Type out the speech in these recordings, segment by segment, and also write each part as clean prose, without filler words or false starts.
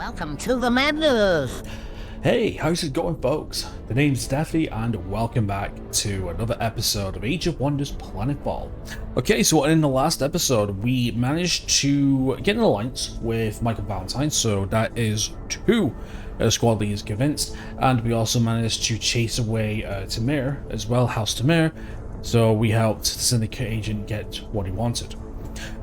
Welcome to the madness! Hey, how's it going, folks? The name's Steffi, and welcome back to another episode of Age of Wonders Planetfall. Okay, so in the last episode, we managed to get an alliance with Michael Valentine, so that is two squad leaders convinced, and we also managed to chase away Tamir as well, House Tamir, so we helped the Syndicate agent get what he wanted.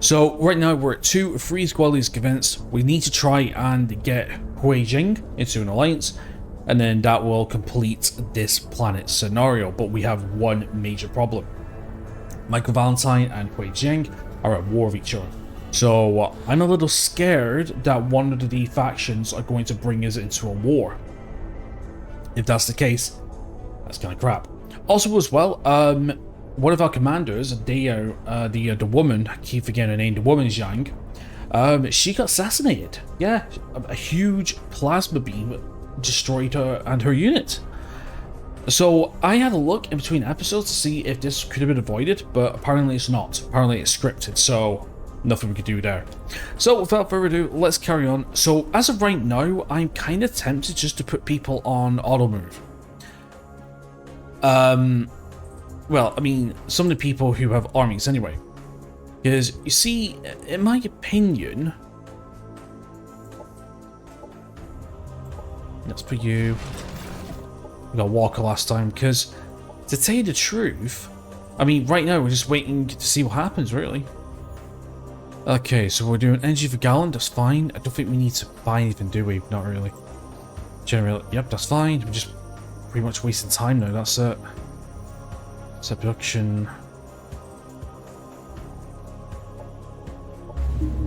So right now we're at three squad leaders convinced. We need to try and get Hui Jing into an alliance, and then that will complete this planet scenario. But we have one major problem. Michael Valentine and Hui Jing are at war with each other. So I'm a little scared that one of the factions are going to bring us into a war. If that's the case, that's kind of crap. Also as well, one of our commanders, the woman, I keep forgetting her name, the woman Zhang, she got assassinated. Yeah, a huge plasma beam destroyed her and her unit. So I had a look in between episodes to see if this could have been avoided, but apparently it's not. Apparently it's scripted, so nothing we could do there. So without further ado, let's carry on. So as of right now, I'm kind of tempted just to put people on auto move. Well, I mean, some of the people who have armies anyway. Because, you see, in my opinion... Let's put you... We got Walker last time, because, to tell you the truth, I mean, right now we're just waiting to see what happens, really. Okay, so we're doing energy for gallon, that's fine. I don't think we need to buy anything, do we? Not really. Generally, yep, that's fine. We're just pretty much wasting time now, that's it. Set production.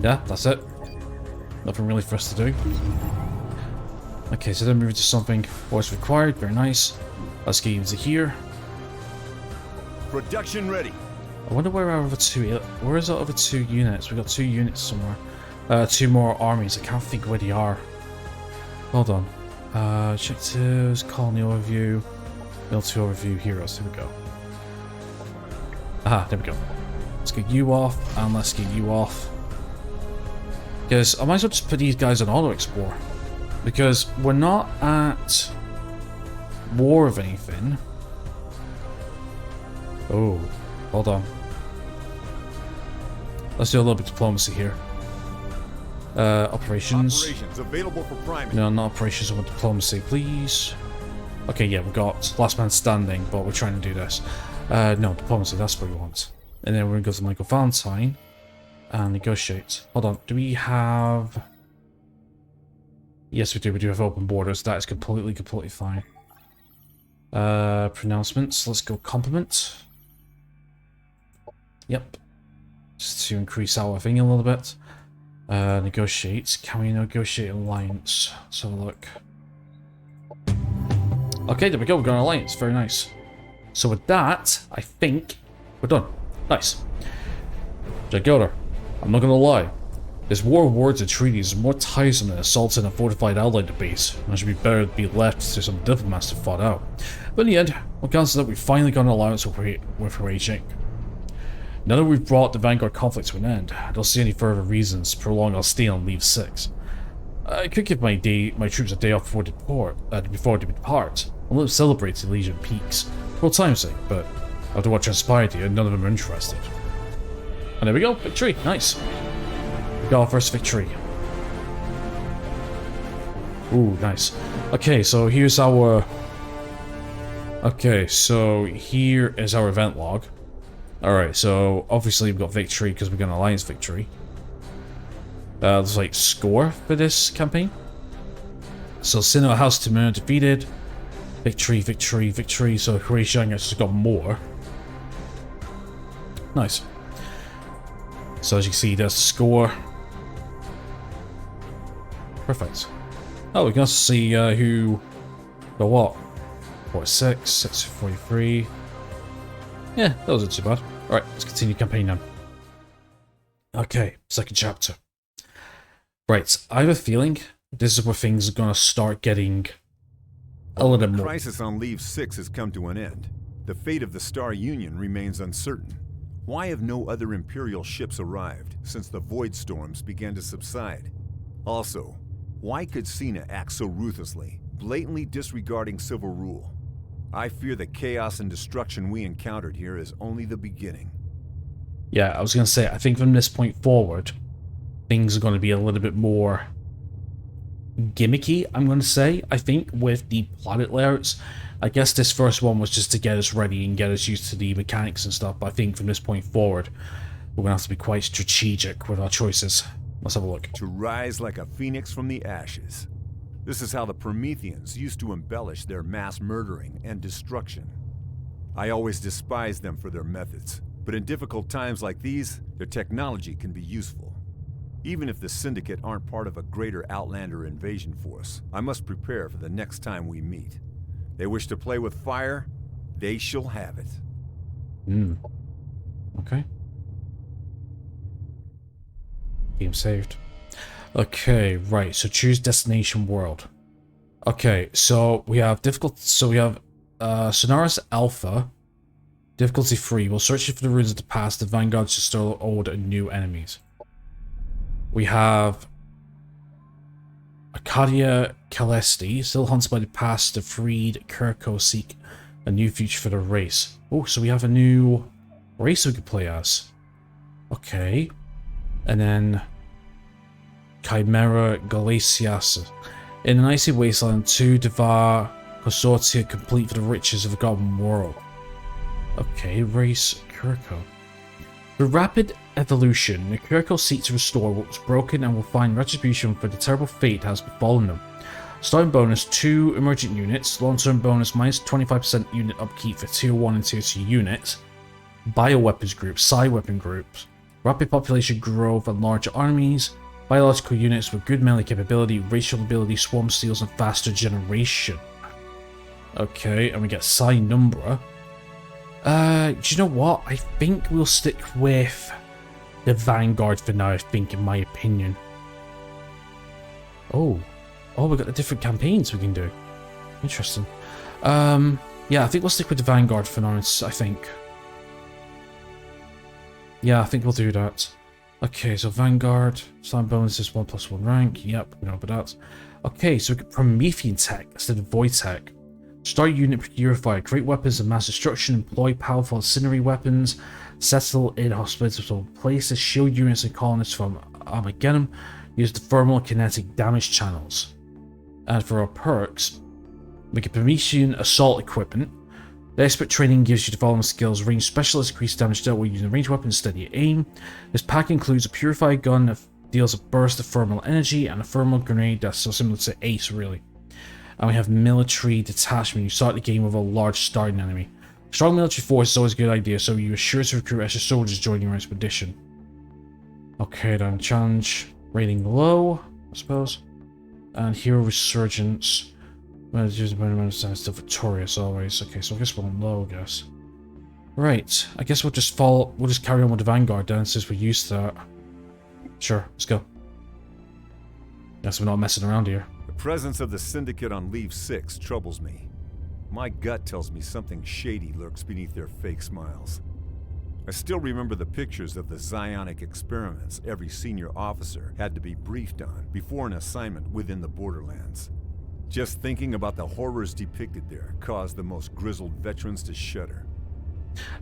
Yeah, that's it. Nothing really for us to do. Okay, so then move into something what's required. Very nice. Let's get into here. Production ready. I wonder where our other two. Where is our other two units? We got two units somewhere. Two more armies. I can't think where they are. Hold on. Objectives, colony overview, military overview, heroes. Here we go. Aha, there we go. Let's get you off, and let's get you off. Because I might as well just put these guys on auto explore. Because we're not at war of anything. Oh, hold on. Let's do a little bit of diplomacy here. Operations. Operations available for priming. No, not operations, I want diplomacy, please. Okay, yeah, we got last man standing, but we're trying to do this. No, diplomacy, that's what we want. And then we're going to go to Michael Valentine and negotiate. Hold on, do we have... Yes, we do have open borders. That is completely fine. Pronouncements, let's go compliment. Yep. Just to increase our thing a little bit. Negotiate. Can we negotiate alliance? Let's have a look. Okay, there we go, we've got an alliance. Very nice. So with that, I think we're done. Nice. Jagoda, I'm not gonna lie. This war of words and treaties is more tiresome than assaulting a fortified allied base, and it should be better to be left to some diplomats to fight out. But in the end, we'll consider that we finally got an alliance with Hui Jing. Now that we've brought the Vanguard conflict to an end, I don't see any further reasons to prolong our stay on Leave 6. I could give my troops a day off before they depart, and let them celebrate the Legion peaks. For time's sake, but after what transpired here, none of them are interested. And there we go, victory, nice. We got our first victory. Ooh, nice. Okay, so here's our... Okay, so here is our event log. Alright, so obviously we've got victory because we got an alliance victory. There's like score for this campaign. So Sinnoh House Tamir defeated. Victory, victory, victory. So Hui Jing has got more. Nice. So as you can see, there's the score. Perfect. Oh, we can also see who got what. 46, 643. Yeah, that wasn't too bad. Alright, let's continue campaign now. Okay, second chapter. Right, I have a feeling this is where things are gonna start getting a little bit more. The crisis on Leave 6 has come to an end. The fate of the Star Union remains uncertain. Why have no other Imperial ships arrived since the Void Storms began to subside? Also, Why could Cena act so ruthlessly, blatantly disregarding civil rule? I fear the chaos and destruction we encountered here is only the beginning. Yeah, I was going to say, I think from this point forward, things are going to be a little bit more gimmicky, I'm going to say, I think, with the planet layouts. I guess this first one was just to get us ready and get us used to the mechanics and stuff, but I think from this point forward, we're going to have to be quite strategic with our choices. Let's have a look. To rise like a phoenix from the ashes. This is how the Prometheans used to embellish their mass murdering and destruction. I always despised them for their methods, but in difficult times like these, their technology can be useful. Even if the Syndicate aren't part of a greater Outlander invasion force, I must prepare for the next time we meet. They wish to play with fire, they shall have it. Okay. Game saved. Okay, right, so choose destination world. Okay, so we have Sonaris Alpha, difficulty 3. We'll search for the ruins of the past, the Vanguard to store old and new enemies. We have Arcadia Calesti, still haunted by the past, the freed Kirko seek a new future for the race. Oh, so we have a new race we could play as. Okay. And then Chimera Galasias. In an icy wasteland, 2 Devar consortia complete for the riches of a forgotten world. Okay, race Kirko. Through rapid evolution, the Kirko seek to restore what was broken and will find retribution for the terrible fate that has befallen them. Starting bonus, 2 emergent units. Long-term bonus, minus 25% unit upkeep for tier 1 and tier 2 units. Bioweapons groups, psi weapon groups. Rapid population growth and larger armies. Biological units with good melee capability, racial ability, swarm steals, and faster generation. Okay, and we get psi Numbra. Do you know what? I think we'll stick with the Vanguard for now, I think, in my opinion. Oh, we got the different campaigns we can do. Interesting. Yeah, I think we'll stick with the Vanguard for now, I think. Yeah, I think we'll do that. Okay, so Vanguard, slam bonuses, 1+1 rank. Yep, we know about that. Okay, so we get Promethean tech instead of Void tech. Start unit purifier, create weapons of mass destruction, employ powerful incendiary weapons, settle in hospitable places, shield units and colonists from Armageddon, use the thermal kinetic damage channels. And for our perks, we get Promethean assault equipment. The expert training gives you the following skills: range specialist, increased damage dealt when using ranged weapons, steady aim. This pack includes a purifier gun that deals a burst of thermal energy and a thermal grenade that's so similar to Ace, really. And we have military detachment. You start the game with a large starting enemy. Strong military force is always a good idea, so you are sure to recruit extra soldiers joining your expedition. Okay then, challenge rating low, I suppose. And hero resurgence. Still victorious always. Okay, so I guess we're on low, I guess. Right, I guess we'll just carry on with the Vanguard then, since we're used to that. Sure, let's go. Guess we're not messing around here. The presence of the Syndicate on Leave 6 troubles me. My gut tells me something shady lurks beneath their fake smiles. I still remember the pictures of the psionic experiments every senior officer had to be briefed on before an assignment within the borderlands. Just thinking about the horrors depicted there caused the most grizzled veterans to shudder.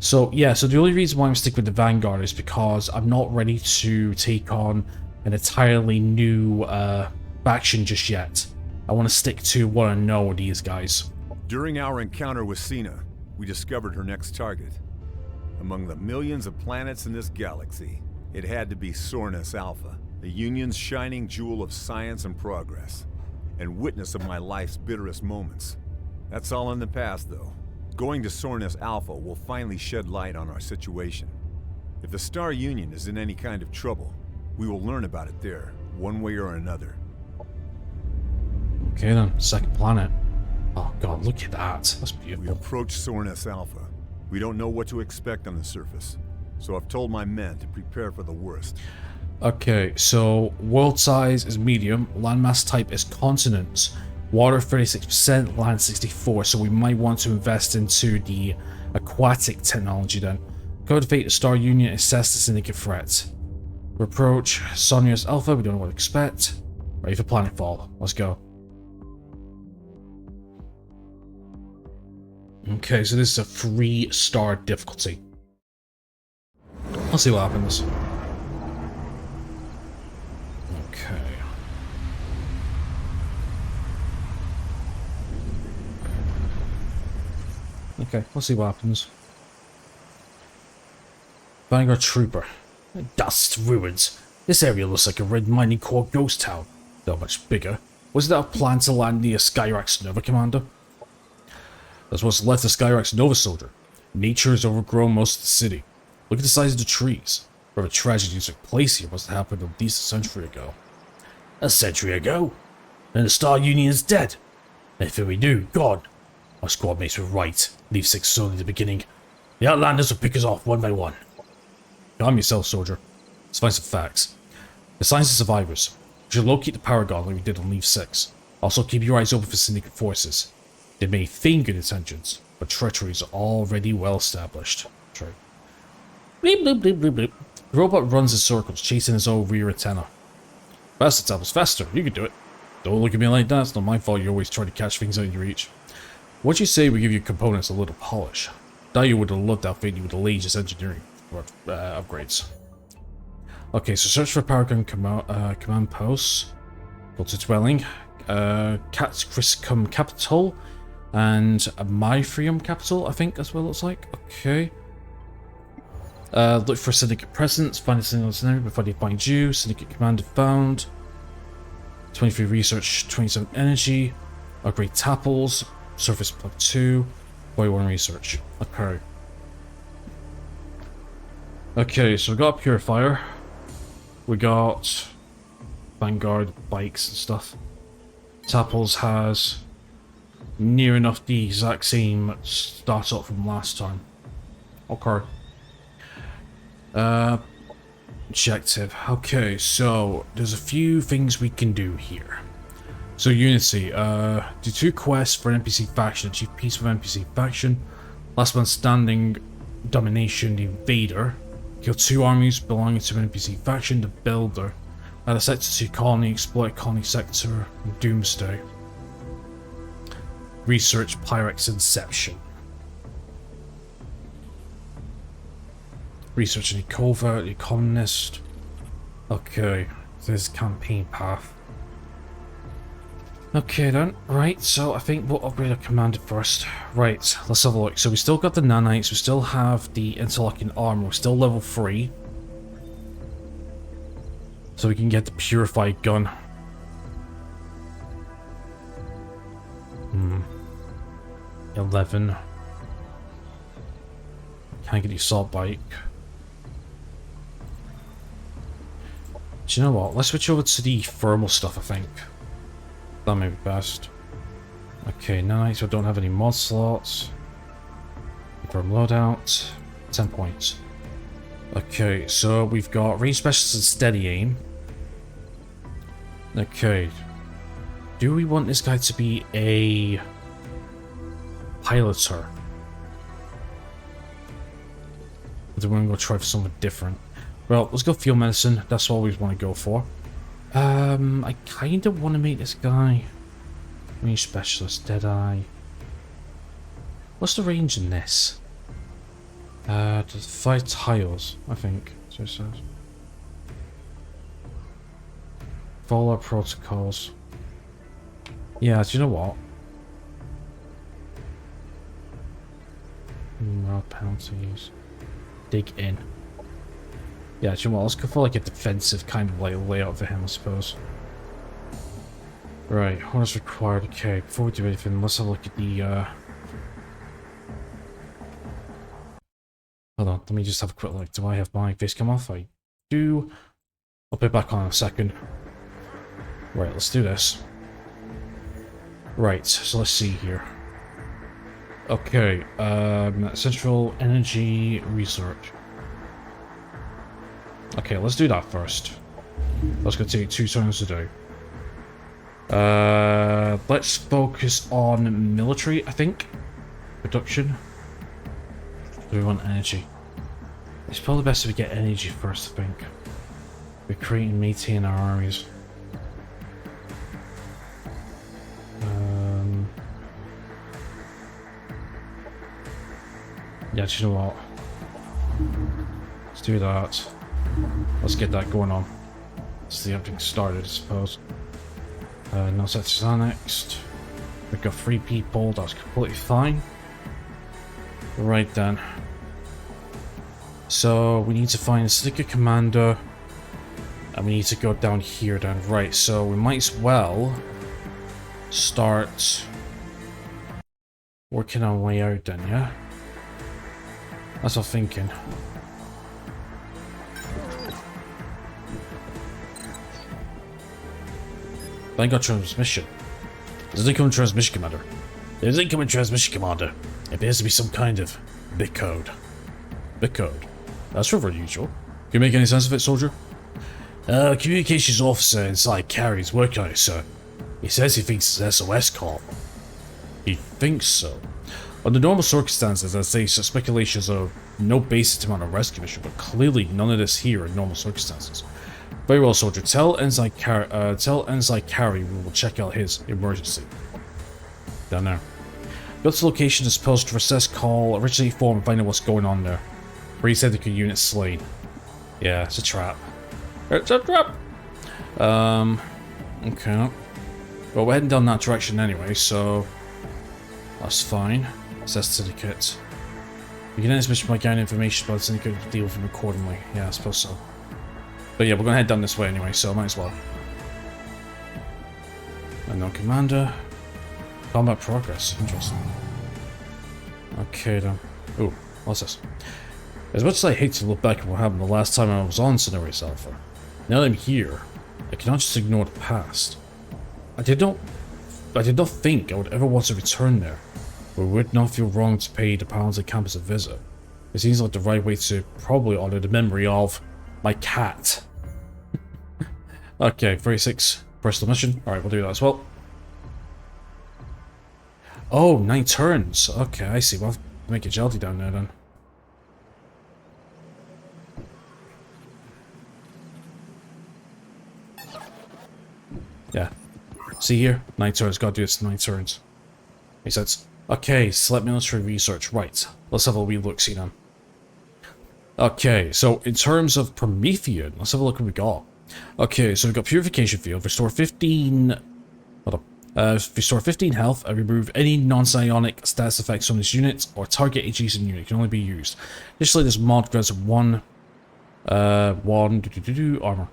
So yeah, so the only reason why I'm sticking with the Vanguard is because I'm not ready to take on an entirely new faction just yet. I want to stick to what I know with these guys. During our encounter with Cena, we discovered her next target. Among the millions of planets in this galaxy, it had to be Sornus Alpha, the Union's shining jewel of science and progress, and witness of my life's bitterest moments. That's all in the past, though. Going to Sornus Alpha will finally shed light on our situation. If the Star Union is in any kind of trouble, we will learn about it there, one way or another. Okay then, second planet. Oh god, look at that. That's beautiful. We approach Sornus Alpha. We don't know what to expect on the surface, so I've told my men to prepare for the worst. Okay, so world size is medium, landmass type is continents, water 36%, land 64%, so we might want to invest into the aquatic technology then. Cultivate the Star Union, assess the Syndicate threat. We approach Sonya's Alpha, we don't know what to expect. Ready for Planetfall. Let's go. Okay, so this is a 3-star difficulty. Let's see what happens. Okay. Okay, let's see what happens. Vanguard Trooper. Dust, ruins. This area looks like a red mining core ghost town. Though much bigger. Was that a plan to land near Skyrax Nova, Commander? That's what's left of Skyrax Nova, soldier. Nature has overgrown most of the city. Look at the size of the trees. Whatever tragedy took place here must have happened at least a century ago. A century ago? Then the Star Union is dead. Anything we do, gone. Our squad mates were right. Leave 6 only the beginning. The Outlanders will pick us off one by one. Calm yourself, soldier. Let's find some facts. Assign the survivors. We should locate the Paragon like we did on Leave 6. Also keep your eyes open for Syndicate forces. They may feign good intentions, but treachery is already well established. True. Bleep, bleep, bleep, bleep, bleep. The robot runs in circles, chasing his own rear antenna. Faster, Tables, faster. You can do it. Don't look at me like that. It's not my fault you always try to catch things out of your reach. What'd you say we give your components a little polish? Daiyu would have loved to outfit you with the latest engineering upgrades. Okay, so search for Paragon command posts. Go to dwelling. Catacriscum Capital. And a Mythrium Capital, I think that's what it looks like. Okay. Look for Syndicate presence. Find a single scenario before they find you. Syndicate commander found. 23 research, 27 energy. Upgrade Tapples. Surface plug 2. 41 research. Okay. Okay, so we got a Purifier. We got Vanguard bikes and stuff. Tapples has near enough the exact same startup from last time. Okay. Objective. Okay, so there's a few things we can do here. So Unity, do 2 quests for an NPC faction. Achieve peace with NPC faction. Last one standing, domination, the invader. Kill 2 armies belonging to an NPC faction, the builder. Add a sector to colony, exploit colony sector, doomsday. Research Pyrex Inception. Research any covert, the communist. Okay, there's campaign path. Okay then, right, so I think we'll upgrade our commander first. Right, let's have a look. So we still got the nanites, we still have the interlocking armor, we're still level 3. So we can get the purified gun. 11. Can't get the assault bike. Do you know what? Let's switch over to the thermal stuff, I think. That may be best. Okay, nice. I don't have any mod slots. Confirm loadout. 10 points. Okay, so we've got range specialist and steady aim. Okay. Do we want this guy to be a piloter? Or do we want to go try for something different? Well, let's go field medicine. That's what we want to go for. I kind of want to make this guy range specialist. Deadeye. What's the range in this? There's 5 tiles, I think. So it says. Follow protocols. Yeah, do you know what? Morale penalties. Dig in. Yeah, do you know what? Let's go for like a defensive kind of like layout for him, I suppose. Right, what is required? Okay, before we do anything, let's have a look at the hold on, let me just have a quick look. Do I have my face come off? I do. I'll put it back on in a second. Right, let's do this. Right, so let's see here. Okay, central energy research. Okay, let's do that first. That's gonna take 2 turns to do. Let's focus on military, I think. Production. Do we want energy? It's probably best if we get energy first, I think. We're creating and maintaining our armies. Yeah, do you know what? Let's do that. Let's get that going on. Let's see everything started, I suppose. No sets is annexed. We've got 3 people, that's completely fine. Right then. So we need to find a Sticker Commander. And we need to go down here then. Right, so we might as well start working our way out then, yeah? That's what I'm thinking. I got transmission. There's an incoming transmission commander. There's an incoming transmission commander. It appears to be some kind of bit code. Bit code. That's rather unusual. Can you make any sense of it, soldier? Communications officer inside Carrie's working on it, sir. He says he thinks it's SOS call. He thinks so. Under normal circumstances, I'd say speculations of no basis to mount a rescue mission, but clearly none of this here in normal circumstances. Very well, soldier. Tell Ensign Carrie we will check out his emergency. Down there. Go to the location as opposed to recess call, originally form and find out what's going on there. Pre-sedical unit slain. Yeah, it's a trap. It's a trap! Okay. Well, we're heading down that direction anyway, so that's fine. Says syndicate. You can end this mission by gathering information about the syndicate to deal with them accordingly. Yeah, I suppose so. But yeah, we're gonna head down this way anyway, so might as well. Unknown commander. Combat progress. Interesting. Okay then. Ooh, what's this? As much as I hate to look back at what happened the last time I was on Civilisation Alpha, now that I'm here, I cannot just ignore the past. I did not think I would ever want to return there, but it would not feel wrong to pay the Palantir campus a visit. It seems like the right way to probably honor the memory of my cat. Okay, 36, personal mission. Alright, we'll do that as well. Oh, 9 turns. Okay, I see. We'll have to make a jelly down there then. Yeah. See here? 9 turns. Gotta do this 9 turns. Makes sense. Okay, select military research. Right. Let's have a wee look, see then. Okay, so in terms of Promethean, let's have a look what we got. Okay, so we've got Purification Field, restore 15... Hold on. Restore 15 health and remove any non-psionic status effects from this unit or target adjacent unit. It can only be used. Additionally, this mod grants one armor.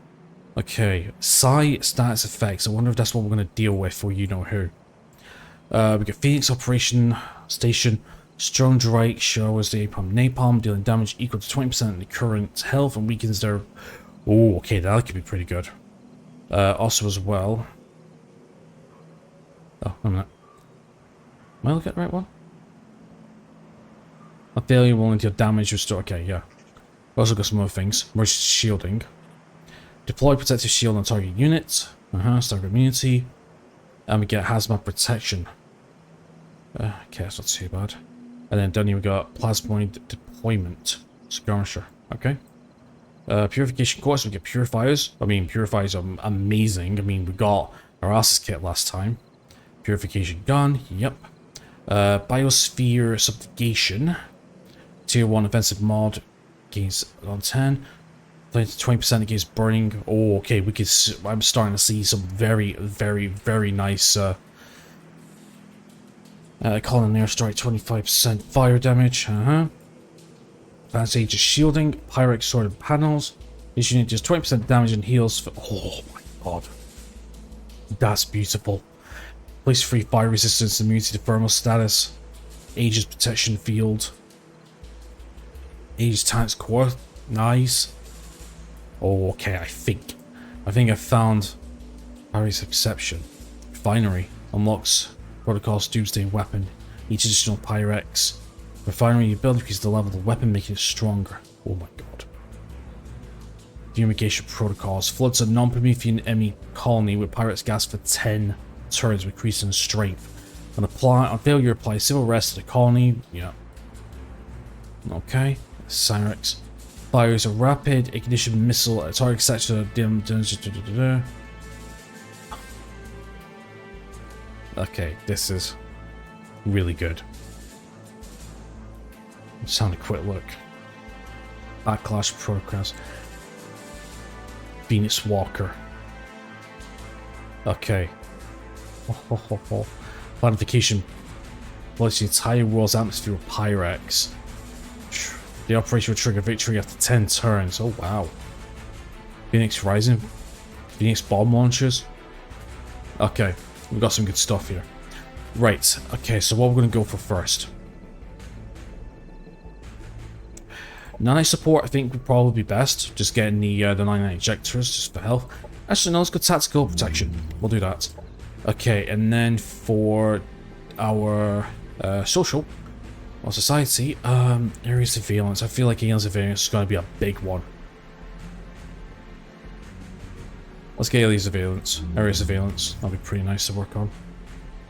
Okay, psi status effects. I wonder if that's what we're going to deal with for you know who. We got Phoenix Operation Station. Strong Drake showers the napalm, dealing damage equal to 20% of the current health and weakens their... Oh, okay, that could be pretty good. Also as well... Oh, wait a minute. Am I looking at the right one? A failure will deal damage restore... Okay, yeah. We also got some other things. Emergency shielding. Deploy protective shield on target unit. Stagger immunity. And we get hazmat protection. Okay, that's not too bad. And then down here we got plasmoid deployment. Skirmisher. Okay. Purification course, we get purifiers. I mean, purifiers are amazing. I mean, we got our asses kit last time. Purification gun, yep. Biosphere subjugation. Tier 1 offensive mod. Gains on 10. 20% against burning. Oh, okay, we could... I'm starting to see some very, very, very nice... Calling an airstrike, 25% fire damage. Advanced Aegis shielding, Pyrex sorted panels. This unit does 20% damage and heals for... Oh my god. That's beautiful. Place free fire resistance, immunity to thermal status. Aegis protection field. Aegis tanks core. Nice. Oh, okay, I think I found Harry's exception. Refinery unlocks Protocol's Doomsday weapon. Each additional Pyrex. Refinery ability increases the level of the weapon, making it stronger. Oh my god. Fumigation protocols. Floods a non-Promethean enemy colony with Pyrex gas for 10 turns, increasing strength. On failure, apply civil arrest to the colony. Yeah. Okay. Cyrex. Fires a rapid ignition missile at target sector. Okay, this is really good. Let's have a quick look. Backlash Procast. Phoenix Walker. Okay. Planification. Plus the entire world's atmosphere with Pyrex. The operation will trigger victory after 10 turns. Oh wow. Phoenix Rising. Phoenix Bomb Launchers. Okay, we've got some good stuff here. Right, okay, so what we're going to go for first. Nine support I think would probably be best. Just getting the 99 injectors just for health. Actually no, let's go tactical protection. We'll do that. Okay, and then for our social or society, area surveillance. I feel like area surveillance is going to be a big one. Let's get area surveillance. Area surveillance. That'll be pretty nice to work on.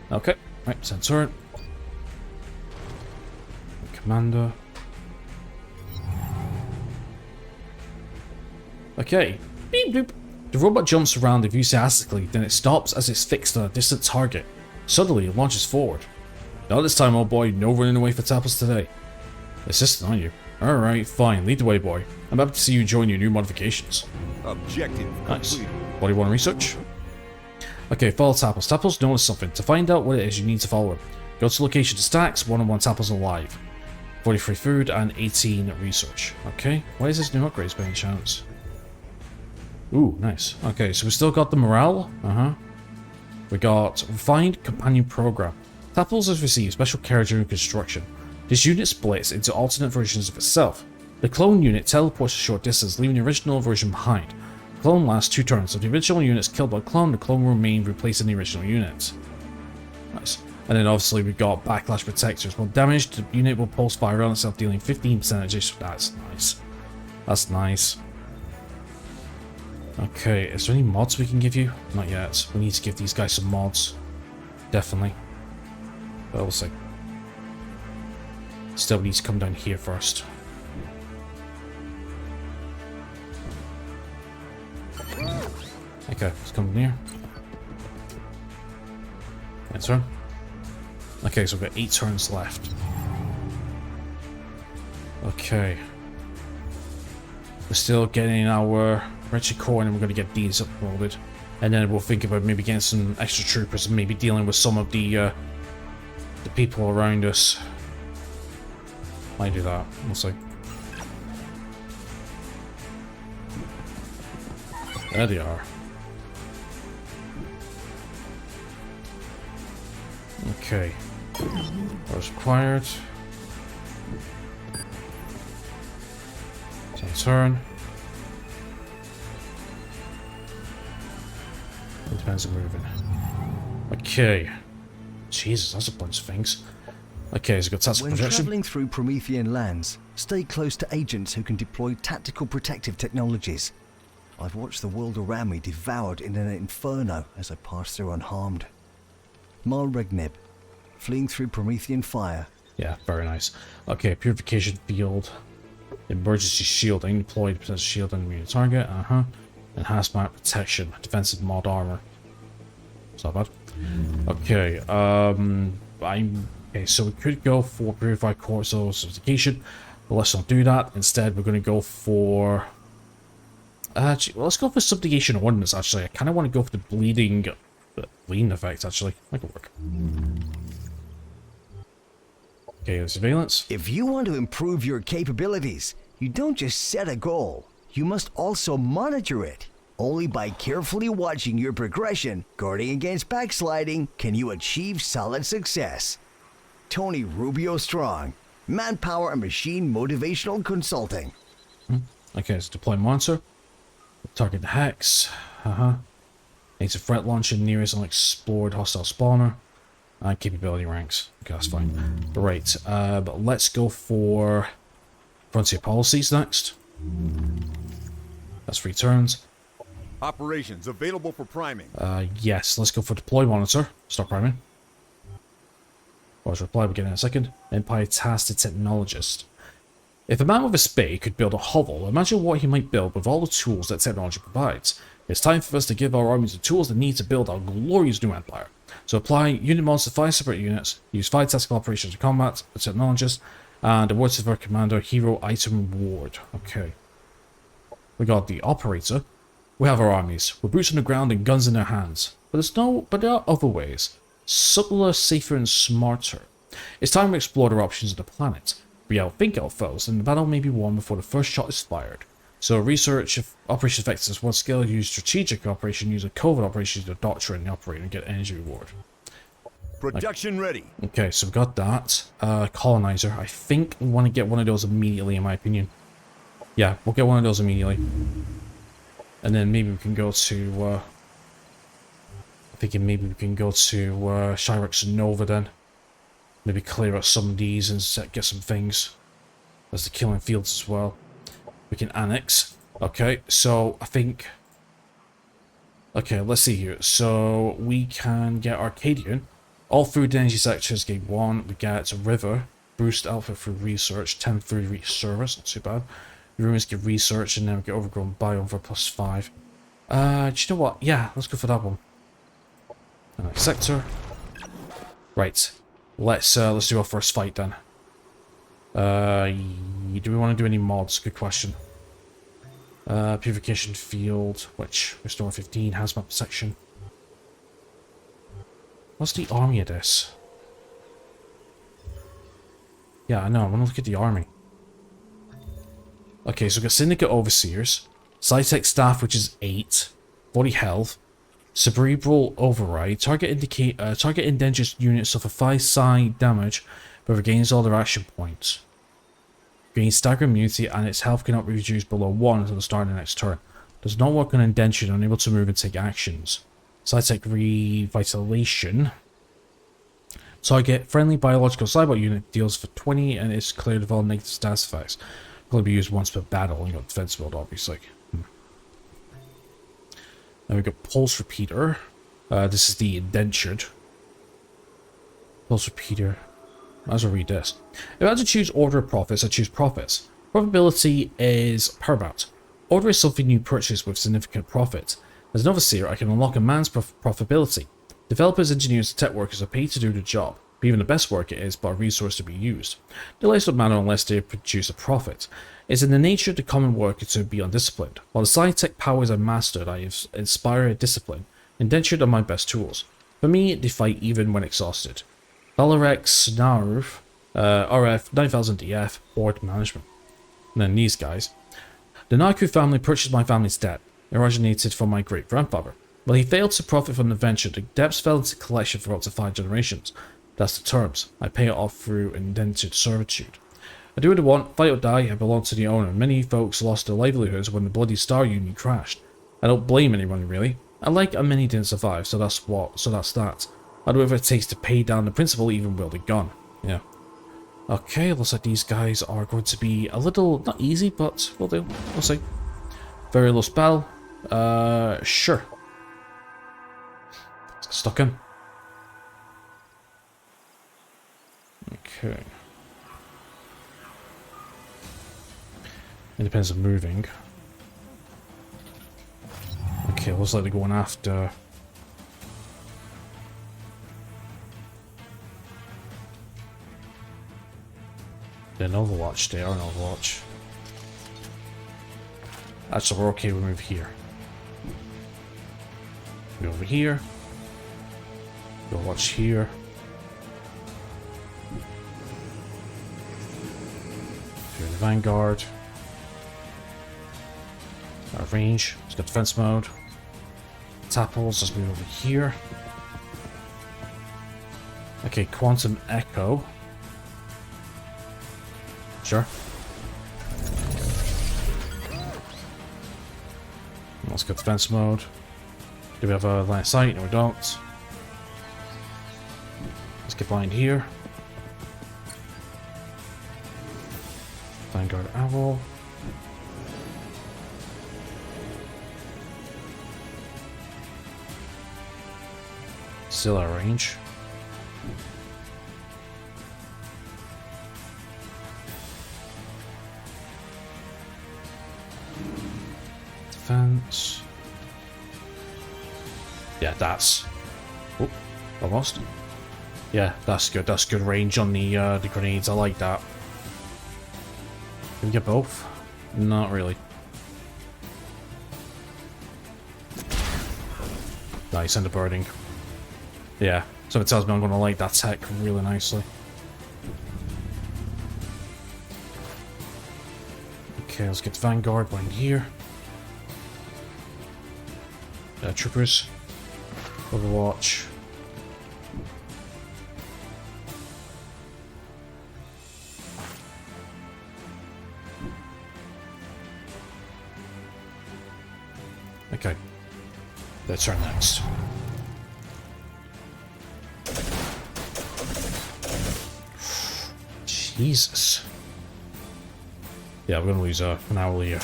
Okay, right, sensor. Commander. Okay. Beep boop. The robot jumps around enthusiastically, then it stops as it's fixed on a distant target. Suddenly, it launches forward. Not this time, old boy. No running away for tapples today. Assistant, aren't you? Alright, fine. Lead the way, boy. I'm happy to see you enjoying your new modifications. Objective Nice. complete. What do you want to research? Okay, follow Tapples. Tapples notice something. To find out what it is, you need to follow him. Go to location to stacks, 1-on-1 Tapples alive. 43 food and 18 research. Okay, why is this new upgrades by any chance? Ooh, nice. Okay, so we still got the morale. We got refined companion program. Tapples has received special care during construction. This unit splits into alternate versions of itself. The clone unit teleports a short distance, leaving the original version behind. The clone lasts 2 turns. If the original unit is killed by the clone will remain replacing the original unit. Nice. And then obviously we've got backlash protectors. When damaged, the unit will pulse fire on itself, dealing 15% additional. That's nice. That's nice. Okay, is there any mods we can give you? Not yet. We need to give these guys some mods. Definitely. But we'll see. Still needs to come down here first. Okay, let's come in here. That's right. Okay, so we've got 8 turns left. Okay. We're still getting our wretched core, and we're going to get these uploaded. And then we'll think about maybe getting some extra troopers and maybe dealing with some of the people around us. Might do that. We'll see. There they are. Okay. What's required? Turn. It depends on moving. Okay. Jesus, that's a bunch of things. Okay, so we've got tactical When projection. traveling through Promethean lands, stay close to agents who can deploy tactical protective technologies. I've watched the world around me devoured in an inferno as I pass through unharmed. Mal Regnib, fleeing through Promethean fire. Yeah, very nice. Okay, purification field. Emergency shield. I deployed potential shield on immune target. Enhanced map protection. Defensive mod armor. It's not bad. Okay, okay, so we could go for purified core certification, but let's not do that. Instead, we're going to go for actually, well, let's go for subjugation ordnance. Actually, I kind of want to go for the bleeding effect. Actually, that could work. Okay, surveillance. If you want to improve your capabilities, you don't just set a goal, you must also monitor it. Only by carefully watching your progression, guarding against backsliding, can you achieve solid success. Tony Rubio Strong, Manpower and Machine Motivational Consulting. Okay, so deploy monster. Target the hex. Needs a threat launcher nearest unexplored hostile spawner. And capability ranks. Okay, that's fine. Right, but let's go for frontier policies next. That's 3 turns. Operations available for priming. Yes, let's go for deploy monitor. Start priming. Watch reply, we'll get in a second. Empire tasked technologist. If a man with a spade could build a hovel, imagine what he might build with all the tools that technology provides. It's time for us to give our armies the tools they need to build our glorious new empire. So apply unit mods to 5 separate units, use 5 tactical operations to combat the technologists, And awards of our commander hero item reward. Okay. We got the operator. We have our armies, with boots on the ground and guns in their hands. But there are other ways. Subtler, safer, and smarter. It's time to explore the options of the planet. We outthink our foes, and the battle may be won before the first shot is fired. So research if operation effectiveness one skill, use strategic operation, use a covert operation, use a doctrine, the operator, and get energy reward. Production ready. Okay, so we've got that. Colonizer. I think we want to get one of those immediately, in my opinion. Yeah, we'll get one of those immediately. And then maybe we can go to... thinking maybe we can go to Shyrix and Nova then. Maybe clear out some of these and get some things. There's the killing fields as well. We can annex. Okay, so I think... Okay, let's see here. So we can get Arcadian. All food energy sectors get 1. We get River. Boost output through research. 10 through service. Not too bad. Ruins get research and then we get overgrown biome for +5. Do you know what? Yeah, let's go for that one. Sector. Right. Let's do our first fight then. Do we want to do any mods? Good question. Purification field, which restore 15, hazmat section. What's the army of this? Yeah, I know. I want to look at the army. Okay, so we've got Syndicate Overseers, Sci-Tech Staff, which is 8, 40 health, Cerebral Override, target indentured units suffer 5 psi damage, but regains all their action points. Gains stagger immunity, and its health cannot be reduced below 1 until the start of the next turn. Does not work on indentured, unable to move and take actions. Sci-Tech Revitalization. Target friendly biological cyborg unit deals for 20 and is cleared of all negative status effects. Will be used once per battle, and you got defense mode, obviously. Then we got Pulse Repeater. This is the indentured. Pulse Repeater. Might as well read this. If I had to choose Order of Profits, I choose Profits. Profitability is paramount. Order is something you purchase with significant profit. As an Overseer, I can unlock a man's profitability. Developers, engineers, and tech workers are paid to do the job. But even the best work it is but a resource to be used. Delays don't matter unless they produce a profit. It's in the nature of the common worker to be undisciplined. While the sci-tech powers I mastered, I have inspired discipline. Indentured are my best tools. For me, they fight even when exhausted. Valorex, Narv, RF, 9000 DF, Board Management. And then these guys. The Naku family purchased my family's debt. It originated from my great-grandfather. While he failed to profit from the venture, the debts fell into collection for up to 5 generations. That's the terms. I pay it off through indentured servitude. I do what I want, fight or die, I belong to the owner. Many folks lost their livelihoods when the bloody Star Union crashed. I don't blame anyone, really. I like how many didn't survive, so that's that. I'll do whatever it takes to pay down the principal even while they're gone. Yeah. Okay, looks like these guys are going to be a little, not easy, but we'll do. We'll see. Very low spell. Sure. Stuck in. Okay. It depends on moving. Okay, looks like they're going after... They're in Overwatch, they are in Overwatch. Actually, we're okay, we move here. Go over here. Go watch here. Here in the Vanguard. Our range. Let's go defense mode. Tapples, let's move over here. Okay, Quantum Echo. Sure. Let's go defense mode. Do we have a line of sight? No, we don't. Let's get blind here. Vanguard Owl. Still our range. Defense. Yeah, that's... Oh, almost. Yeah, that's good. That's good range on the grenades. I like that. Can we get both? Not really. Nice, and the birding. Yeah, so it tells me I'm going to like that tech really nicely. Okay, let's get Vanguard one here. Troopers. Overwatch. Okay. Their turn next. Jesus. Yeah, we're gonna lose an hour here.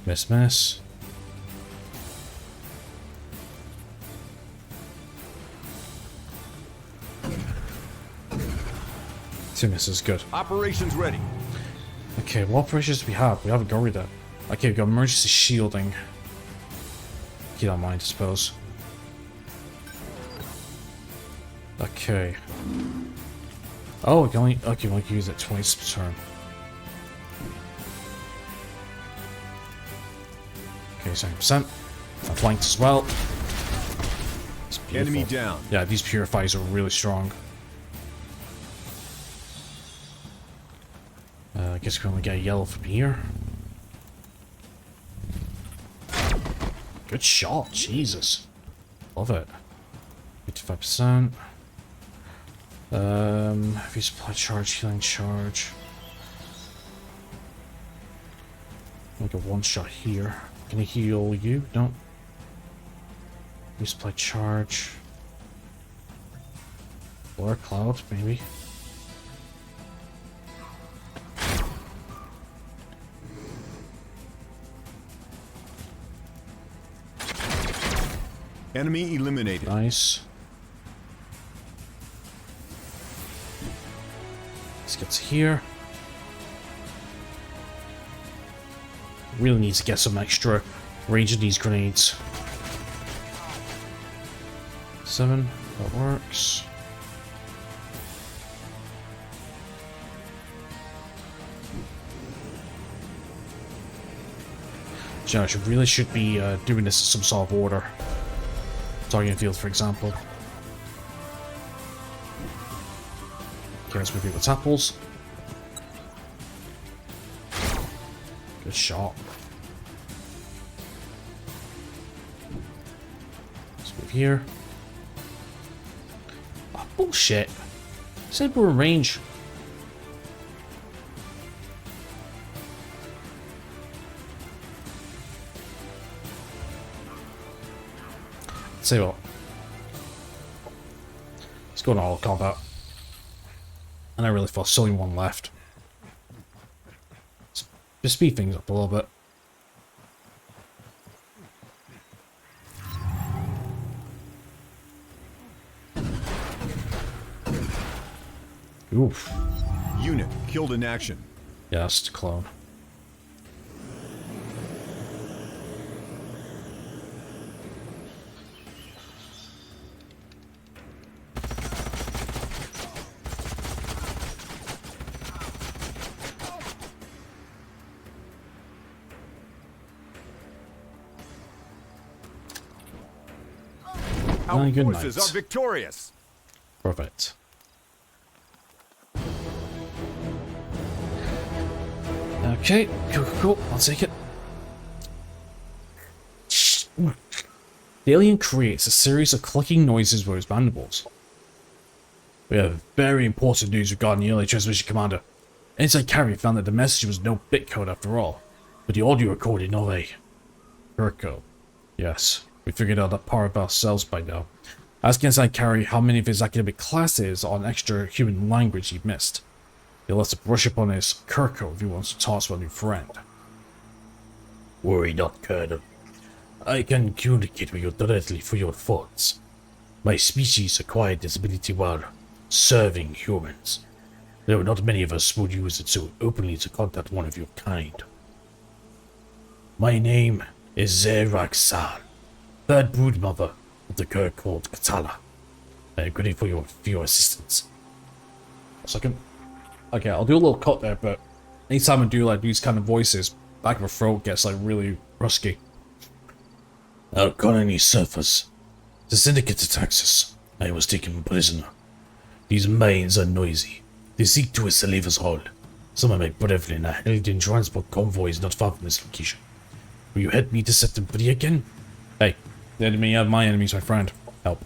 Miss, miss. Two misses, good. Operations ready. Okay, what operations do we have? We haven't got that. Okay, we've got emergency shielding. Keep that in mind, I suppose. Okay. Oh, we can only... Okay, we can use it twice per turn. Okay, 70%. Flanked as well. Enemy down. Yeah, these purifiers are really strong. I guess we can only get a yellow from here. Good shot, Jesus. Love it. 55%. Resupply charge, healing charge. Like a one shot here. Can I heal you? No. Resupply charge. Or cloud, maybe. Enemy eliminated. Nice. Let's get to here. Really need to get some extra range of these grenades. 7, that works. Josh, I really should be doing this in some sort of order. Targeting field, for example. Okay, let's review what's apples. Good shot. Let's move here. Oh, bullshit. Said we're in range. Say what? Let's go to all combat. And I really thought there's only one left. Let's just speed things up a little bit. Oof. Unit killed in action. Yeah, that's the clone. Our Good forces night. are victorious. Perfect. Okay, cool. I'll take it. The alien creates a series of clicking noises with his mandibles. We have very important news regarding the early transmission, Commander. Inside carrier found that the message was no bitcode after all, but the audio recording of a Kirko. Yes, we figured out that part of ourselves by now. Ask Inside Carry how many of his academic classes on extra human language he missed. He'll have to brush up on his Kirko if he wants to talk to a new friend. Worry not, Colonel. I can communicate with you directly through your thoughts. My species acquired this ability while serving humans. There were not many of us who would use it so openly to contact one of your kind. My name is Zeraxan, third broodmother of the Kirk called Katala. I am grateful for your assistance. A second. Okay, I'll do a little cut there, but Anytime I do like these kind of voices, back of my throat gets like really rusky. Our colony suffers. The syndicate attacks us. I was taken prisoner. These mines are noisy. They seek to enslave us all. Some of my brethren are held in transport convoys not far from this location. Will you help me to set them free again? Hey, the enemy of my enemy's my friend. Help.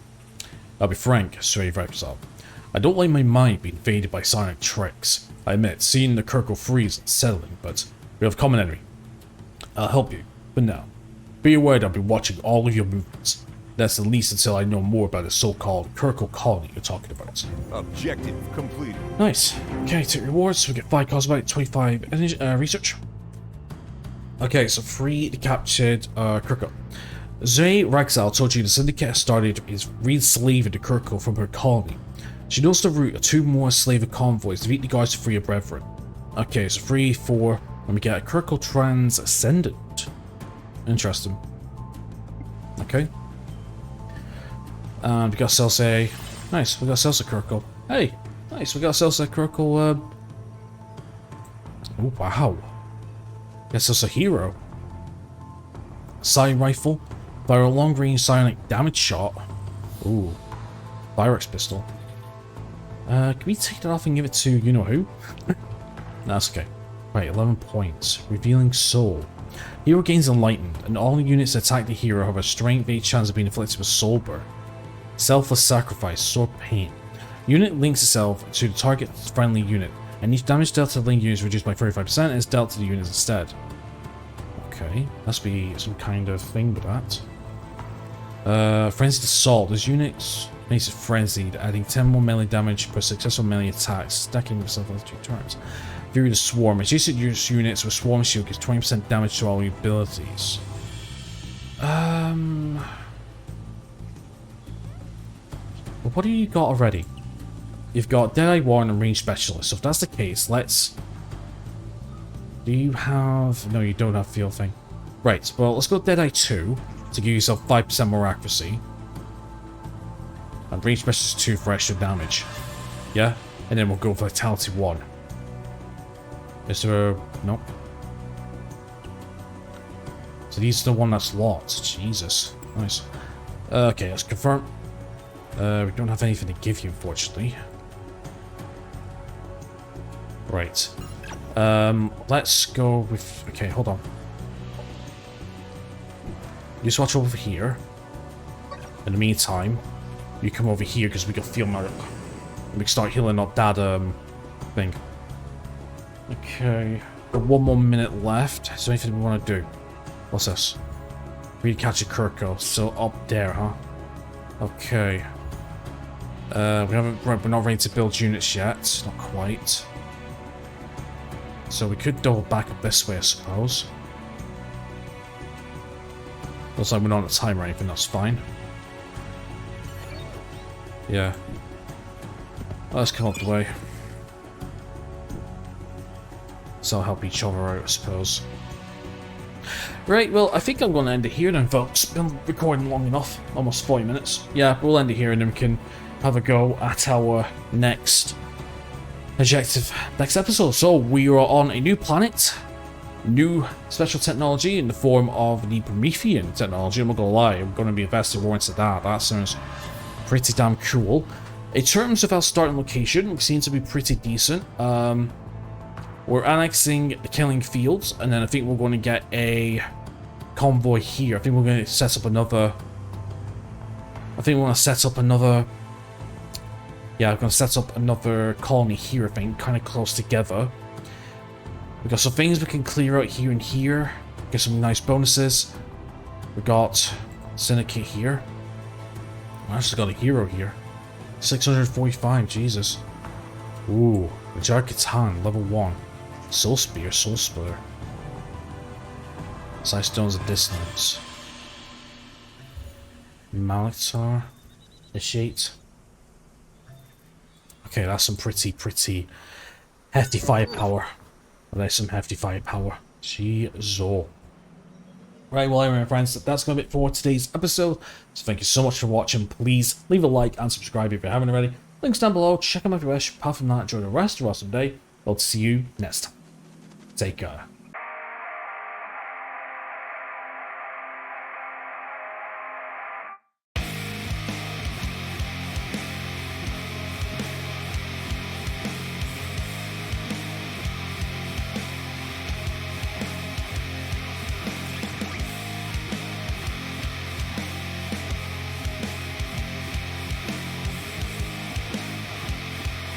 I'll be frank, Sir Rexall. I don't like my mind being invaded by sonic tricks. I admit, seeing the Kirkle freeze is unsettling, but we have a common enemy. I'll help you, but now, be aware that I'll be watching all of your movements. That's at least until I know more about the so-called Kirkle colony you're talking about. Objective completed. Nice. Okay, take rewards. We get 5 cosmic, 25 energy, research. Okay, so free the captured Kirkle. Zay Rexall told you the syndicate started is re-enslaving the Kirkle from her colony. She knows the route of 2 more slaver convoys to meet the guards to free your brethren. Okay, so 3, 4, and we get a Kirkle Transcendent. Interesting. Okay. And we got Celsa. Nice, we got Celsa Kirkle. Hey, nice, we got Celsa Kirkle. Oh, wow. Guess Celsa Hero. Psi Rifle. Fire a long range psionic damage shot. Ooh. Pyrex pistol. Can we take that off and give it to you know who? That's okay. Right, 11 points. Revealing Soul. Hero gains Enlightened, and all units that attack the hero have a strength-based chance of being inflicted with Soul Burn. Selfless Sacrifice, Sword Pain. Unit links itself to the target's friendly unit, and each damage dealt to the linked unit is reduced by 35% and is dealt to the units instead. Okay, must be some kind of thing with that. Frenzied Assault. This unit makes it frenzied, adding 10 more melee damage per successful melee attacks, stacking himself on 2 turns. Fury the Swarm. Adjacent units with Swarm Shield gives 20% damage to all abilities. Well, what do you got already? You've got Deadeye 1 and Range Specialist. So if that's the case, let's... Do you have... No, you don't have Field Thing. Right, well, let's go Deadeye 2 to give yourself 5% more accuracy. And Range Specialist 2 for extra damage. Yeah? And then we'll go Vitality 1. Is there a... Nope. So these are the one that's locked. Jesus. Nice. Okay, let's confirm. We don't have anything to give you, unfortunately. Right. Let's go with... Okay, hold on. You just watch over here. In the meantime, you come over here because we got Field Medic. We can start healing up that thing. Okay. Got 1 more minute left. Is there anything we want to do? What's this? We catch a Kirkle. Still up there, huh? Okay. We're not ready to build units yet. Not quite. So we could double back up this way, I suppose. Looks like we're not on a time or anything, that's fine. Yeah. Let's come up the way. So I'll help each other out, I suppose. Right, well, I think I'm going to end it here then, folks. Been recording long enough. Almost 40 minutes. Yeah, we'll end it here and then we can have a go at our next objective, next episode. So, we are on a new planet. New special technology in the form of the Promethean technology. I'm not going to lie, I'm going to be investing more into that. That sounds pretty damn cool. In terms of our starting location, we seem to be pretty decent. We're annexing the Killing Fields, and then I think we're going to get a convoy here. I think we're going to set up another... Yeah, I'm going to set up another colony here, I think, kind of close together. We've got some things we can clear out here and here. Get some nice bonuses. We've got Syndicate here. I actually got a hero here. 645, Jesus. Ooh, Jar Katan, level 1. Soul Spear, Soul Splitter. Side Stones of Dissonance. Malaktar. Initiate. Okay, that's some pretty hefty firepower. There's some hefty firepower. Jeez. Right, well, anyway, my friends, that's going to be it for today's episode. So thank you so much for watching. Please leave a like and subscribe if you haven't already. Links down below. Check them out if you wish. Apart from that, enjoy the rest of your awesome day. I'll see you next time. Take care.